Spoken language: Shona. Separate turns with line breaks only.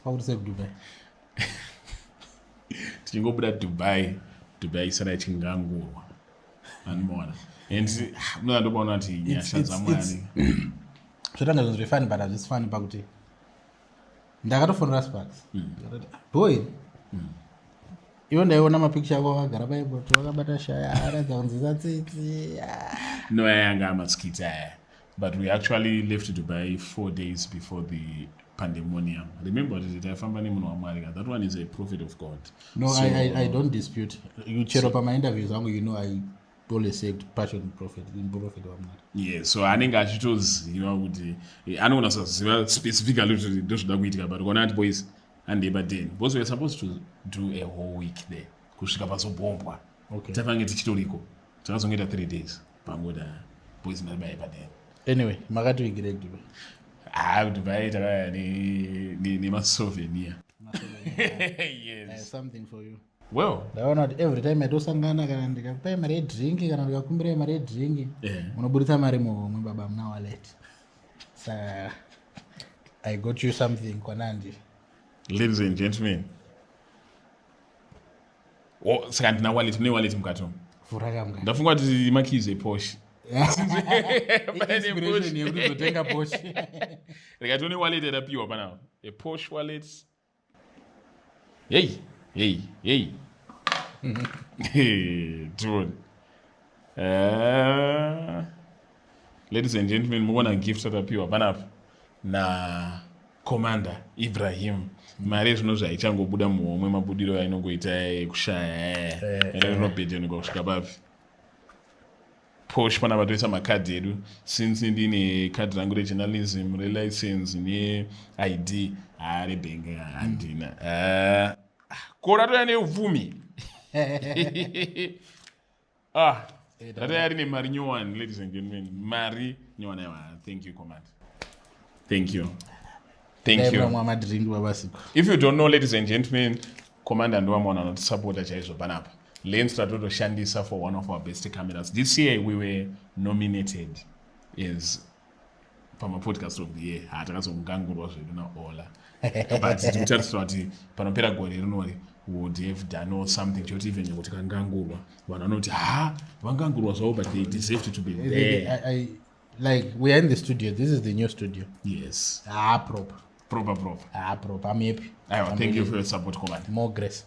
How to say Dubai?
Tichingobuda Dubai isara ichingangurwa. Anmona. And munandobaona kuti nyasha dzaMwari.
Zvotanga zvinhu zvifani but hazvisi fani pakuti ndakatofonera Sparks. Boy. Ivo ndaiona mapikicha ako akagara paipoto wakabata shaya aradza kunzisa tsitsi.
No, yanga amaskita aya. But we actually left Dubai 4 days before the pandemonium. Remember taifamba nemunhu waMwari. That one is a prophet of God.
No, so, I don't dispute. You chero pa my interviews wangu, you know I always say passion prophet waMwari.
Yeah, so anenge achitoziva kuti anogona kusaziva specifically kuti ndozvoda kuitika, but kona ati boys andeba 10 because we are supposed to do a whole week there kusvika pazobombwa.
Okay.
Taifange tichitoriko takazongoita 3 days pangoda boys ndaibaye padeni.
Anyway, makati wigire Dubai.
Dubai takaya nemasouvenir.
Yes. Something for you.
Well,
ndaona kuti every time atosangana kana ndikakupai mari yedrinki kana ndikakumbira mari yedrinki unoburitsa mari muhomwe baba muna wallet. So I got you something kwanandi.
Ladies and gentlemen. Saka ndina wallet, mune wallet mukato.
Furaka mga.
Ndafunga kuti makize Porsche.
Inspiration yekuti zotenga Porsche.
Rikatone wallet yadapiwa panawo. A Porsche wallet. Hey. Dude. Ladies and gentlemen, mugona gift atapiwa panapo na Commander Ibrahim. Mari zvinozi haichangobuda muhomwe, mabudiro ainongoita kushaya inobhedheni kusvika papi. Porsche panapa toisa makadhi edu, since ndine kadhi rangu rejournalism, relicense ne-ID rebhengi handina. Kora toya neuvhumi. Ratoya rine mari nyowani, ladies and gentlemen. Mari nyowani. Thank you, Command. Thank you. If you don't know, ladies and gentlemen, Commander Ndwamona not supporter chaizvo panapa. Lens tatotoshandisa for one of our best cameras. This year we were nominated as podcast of the year. Hatakazongangurwa zvedu naOla. But tinotarisira kuti panopera gore rinori would have done something choti even kuti kangangurwa. Vanhu vanoti vangangurwa zvavo, but they deserve to be there.
Like we are in the studio. This is the new studio.
Yes.
Proper.
Proper.
Proper. I'm happy.
Thank you for your support, Command.
More grace.